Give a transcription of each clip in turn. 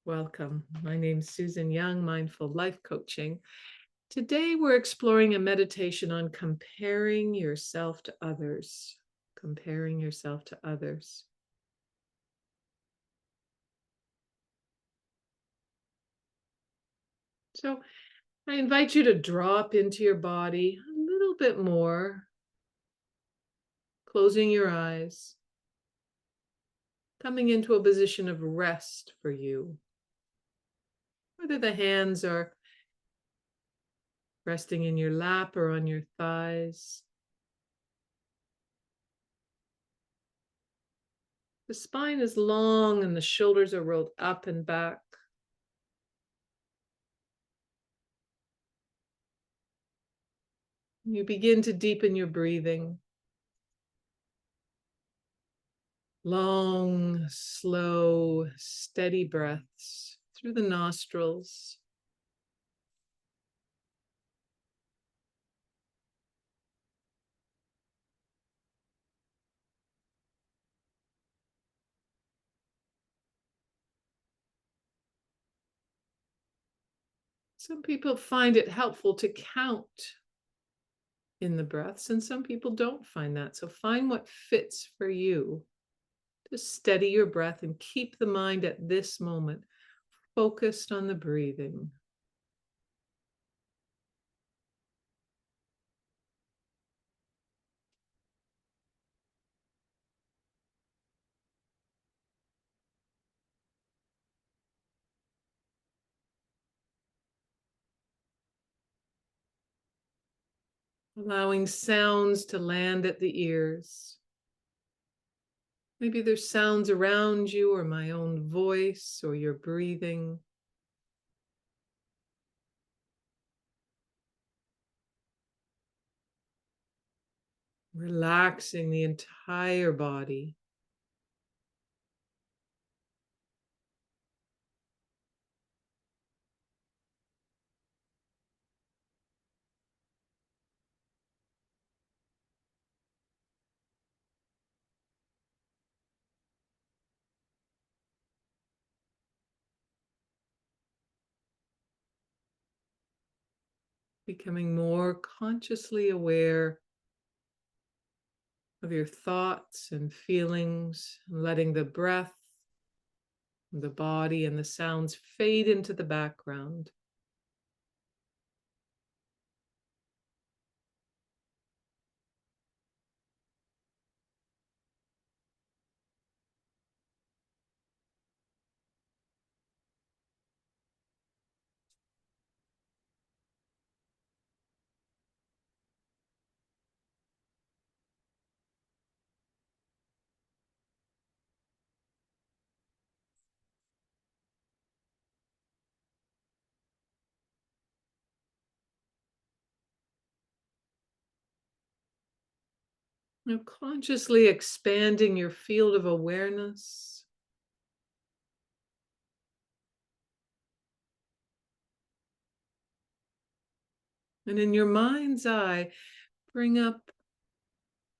Welcome. My name's Susan Young, Mindful Life Coaching. Today we're exploring a meditation on comparing yourself to others. Comparing yourself to others. So I invite you to drop into your body a little bit more, closing your eyes, coming into a position of rest for you. Whether the hands are resting in your lap or on your thighs. The spine is long and the shoulders are rolled up and back. You begin to deepen your breathing. Long, slow, steady breaths through the nostrils. Some people find it helpful to count in the breaths, and some people don't find that. So find what fits for you. Just steady your breath and keep the mind at this moment focused on the breathing. Allowing sounds to land at the ears. Maybe there's sounds around you, or my own voice, or your breathing. Relaxing the entire body. Becoming more consciously aware of your thoughts and feelings, letting the breath, the body, and the sounds fade into the background. Now, consciously expanding your field of awareness. And in your mind's eye, bring up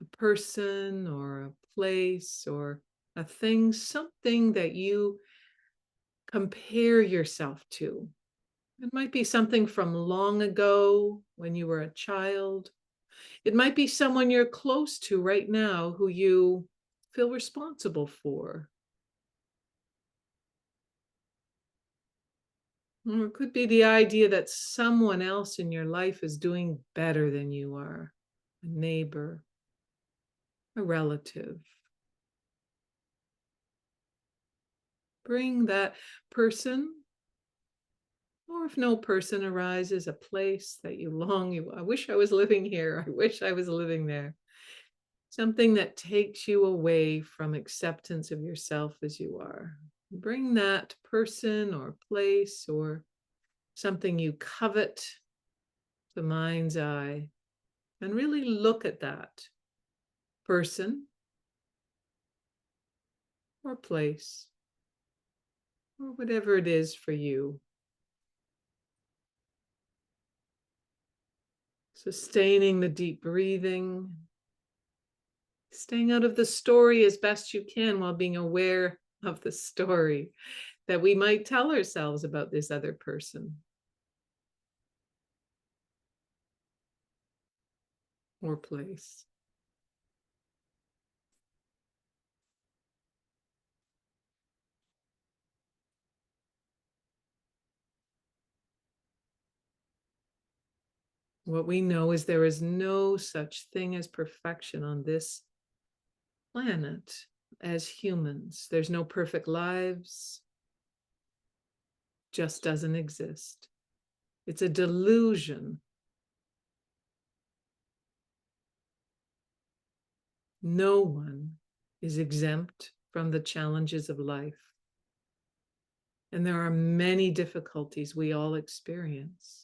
a person or a place or a thing, something that you compare yourself to. It might be something from long ago when you were a child. It might be someone you're close to right now who you feel responsible for. Or it could be the idea that someone else in your life is doing better than you are, a neighbor, a relative. Bring that person, or if no person arises, a place that you long, I wish I was living here. I wish I was living there. Something that takes you away from acceptance of yourself as you are. Bring that person or place or something you covet to mind's eye and really look at that person or place or whatever it is for you. Sustaining the deep breathing, staying out of the story as best you can while being aware of the story. that we might tell ourselves about this other person or place. What we know is there is no such thing as perfection on this planet as humans. There's no perfect lives, just doesn't exist. It's a delusion. No one is exempt from the challenges of life. And there are many difficulties we all experience.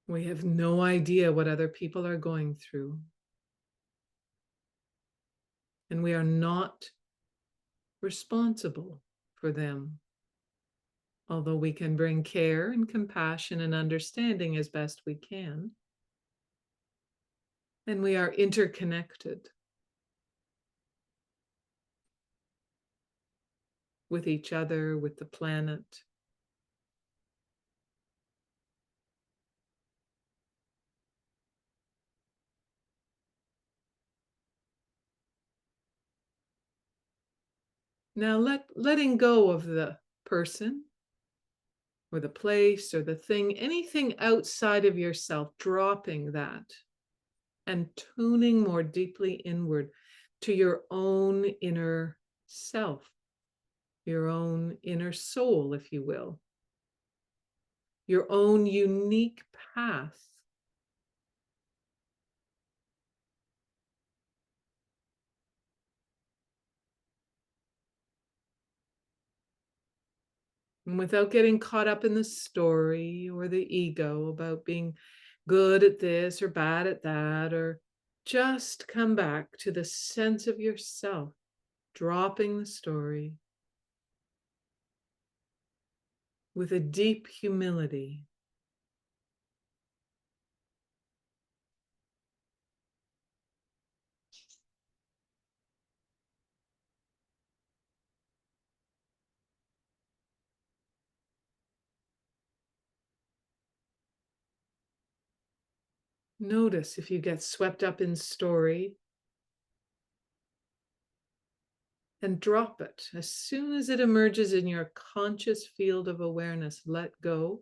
We have no idea what other people are going through. And we are not responsible for them. Although we can bring care and compassion and understanding as best we can. And we are interconnected with each other, with the planet. Now letting go of the person or the place or the thing, anything outside of yourself, dropping that and tuning more deeply inward to your own inner self, your own inner soul, if you will, your own unique path. And without getting caught up in the story or the ego about being good at this or bad at that, or just come back to the sense of yourself, dropping the story with a deep humility. Notice if you get swept up in story and drop it. As soon as it emerges in your conscious field of awareness, let go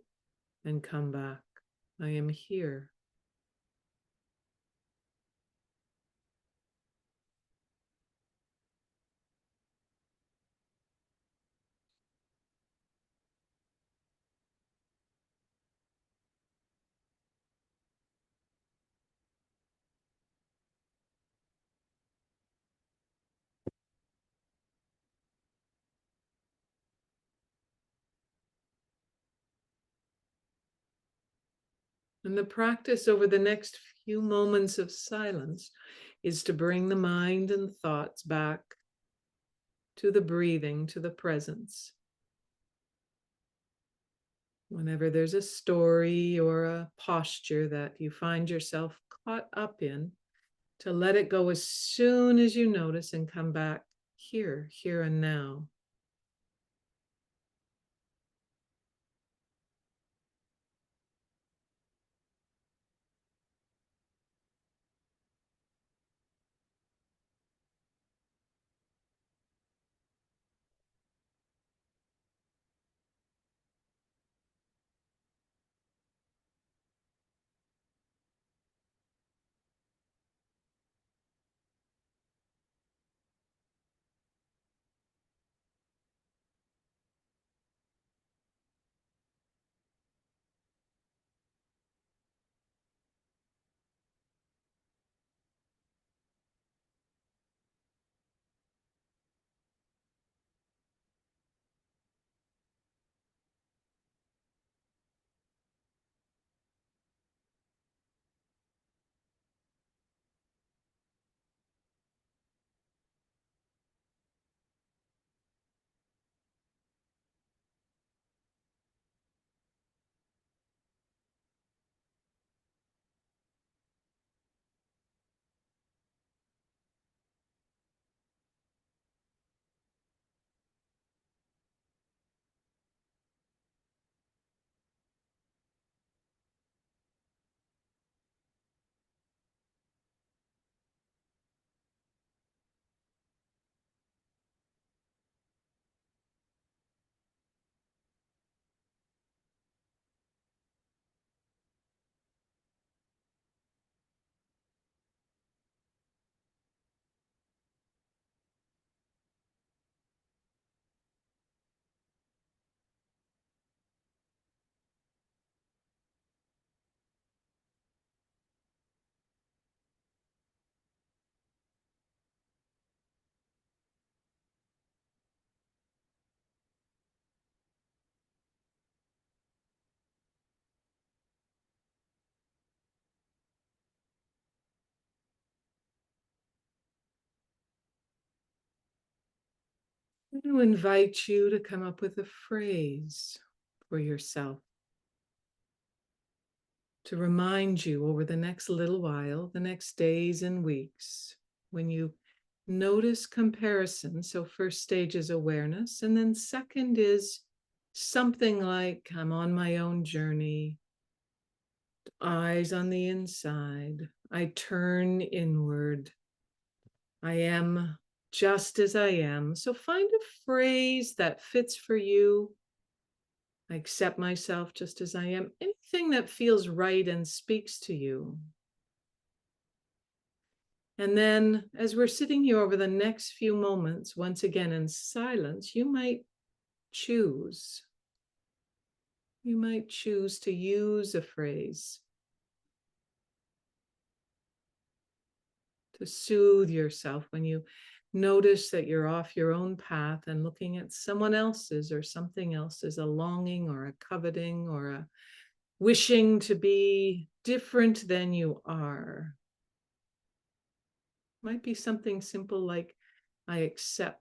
and come back. I am here. And the practice over the next few moments of silence is to bring the mind and thoughts back to the breathing, to the presence. Whenever there's a story or a posture that you find yourself caught up in, to let it go as soon as you notice and come back here, here and now. I'm going to invite you to come up with a phrase for yourself to remind you over the next little while, the next days and weeks, when you notice comparison. So, first stage is awareness, and then second is something like, I'm on my own journey, eyes on the inside, I turn inward, I am just as I am. So, find a phrase that fits for you. I accept myself just as I am. Anything that feels right and speaks to you. And then, as we're sitting here over the next few moments, once again in silence, you might choose. You might choose to use a phrase to soothe yourself when you notice that you're off your own path and looking at someone else's or something else's, a longing or a coveting or a wishing to be different than you are. Might be something simple like, I accept.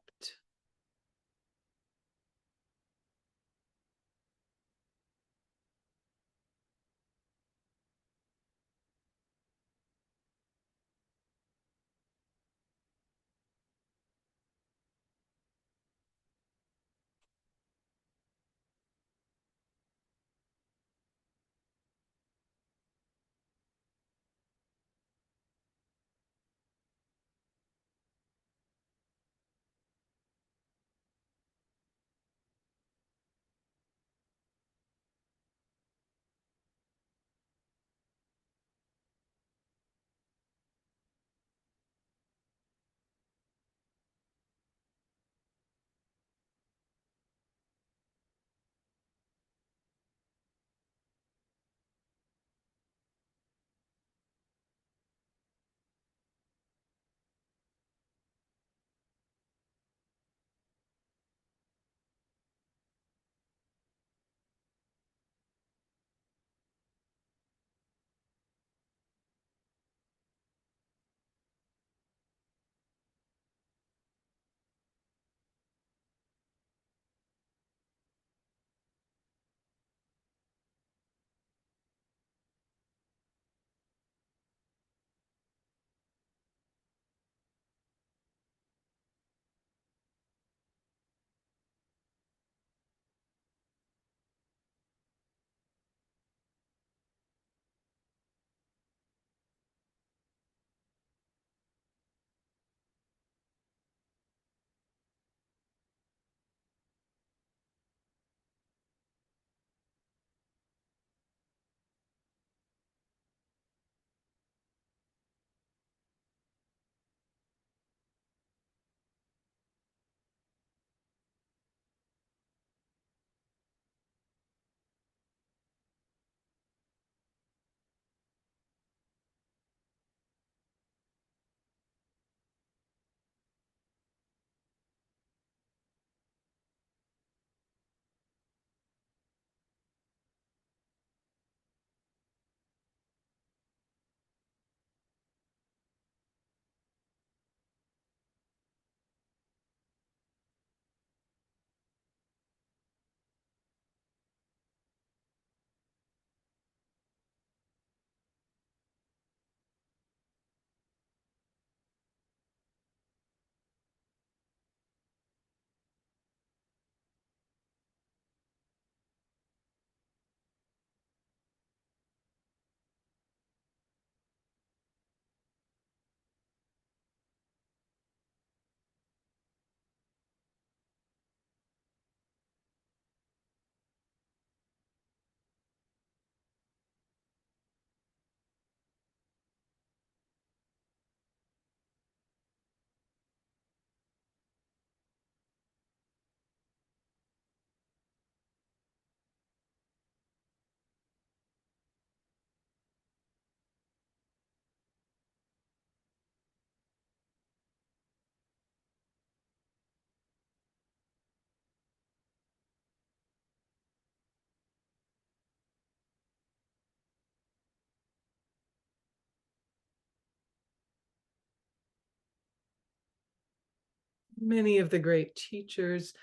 Many of the great teachers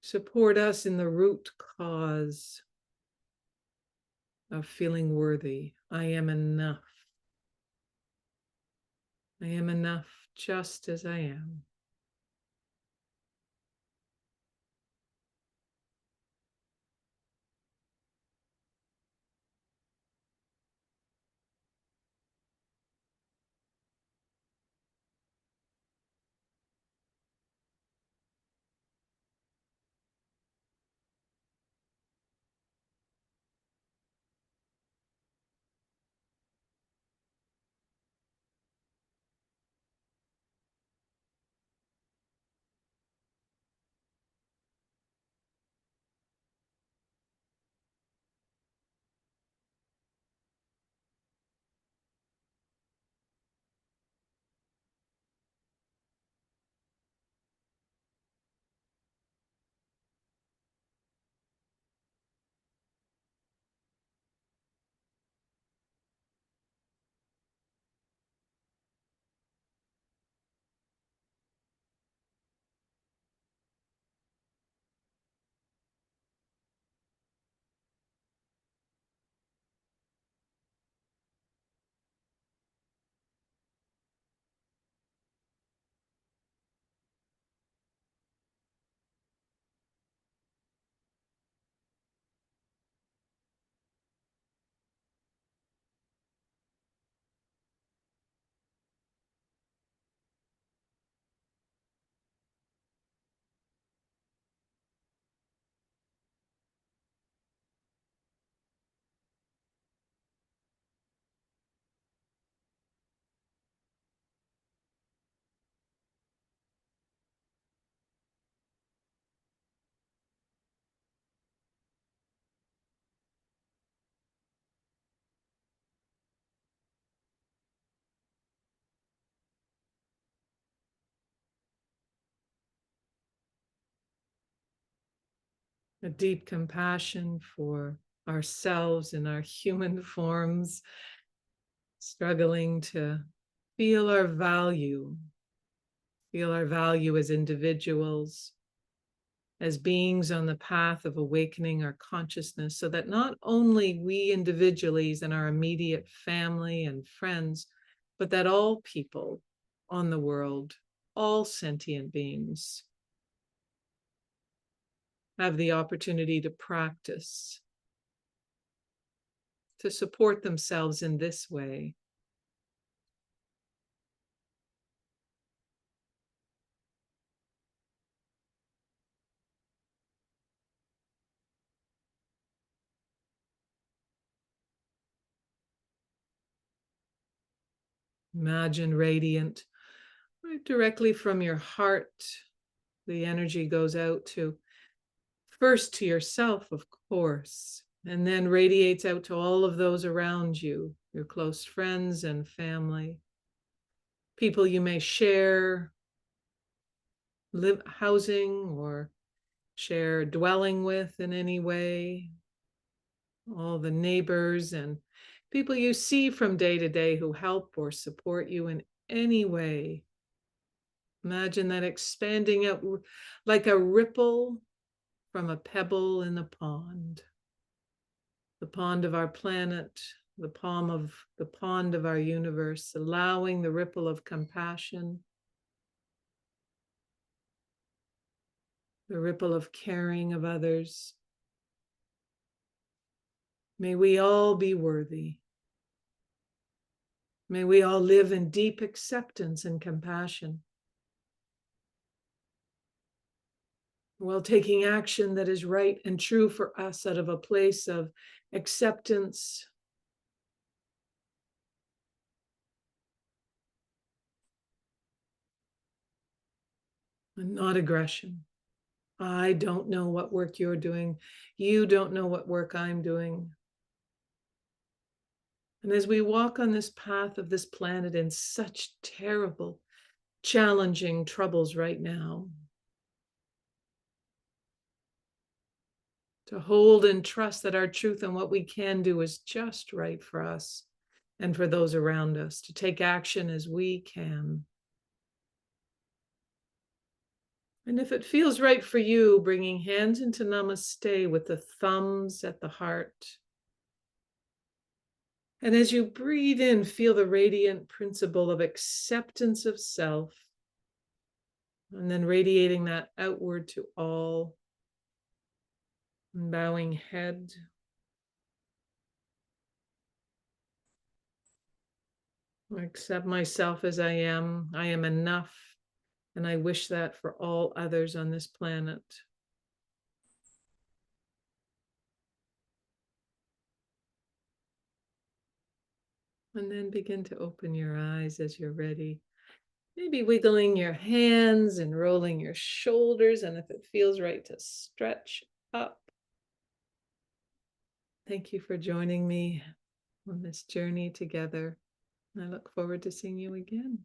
support us in the root cause of feeling worthy. I am enough. I am enough just as I am. A deep compassion for ourselves in our human forms, struggling to feel our value, feel our value as individuals, as beings on the path of awakening our consciousness, so that not only we individuals and our immediate family and friends, but that all people on the world, all sentient beings, have the opportunity to practice, to support themselves in this way. Imagine radiant, right directly from your heart. The energy goes out to first to yourself, of course, and then radiates out to all of those around you, your close friends and family, people you may share housing or share dwelling with in any way, all the neighbors and people you see from day to day who help or support you in any way. Imagine that expanding out like a ripple from a pebble in the pond of our planet, the pond of our universe, allowing the ripple of compassion, the ripple of caring of others. May we all be worthy. May we all live in deep acceptance and compassion, while taking action that is right and true for us out of a place of acceptance and not aggression. I don't know what work you're doing. You don't know what work I'm doing. And as we walk on this path of this planet in such terrible, challenging troubles right now, to hold and trust that our truth and what we can do is just right for us and for those around us, to take action as we can. And if it feels right for you, bringing hands into namaste with the thumbs at the heart. And as you breathe in, feel the radiant principle of acceptance of self, and then radiating that outward to all. And bowing head. I accept myself as I am. I am enough. And I wish that for all others on this planet. And then begin to open your eyes as you're ready. Maybe wiggling your hands and rolling your shoulders. And if it feels right, to stretch up. Thank you for joining me on this journey together. I look forward to seeing you again.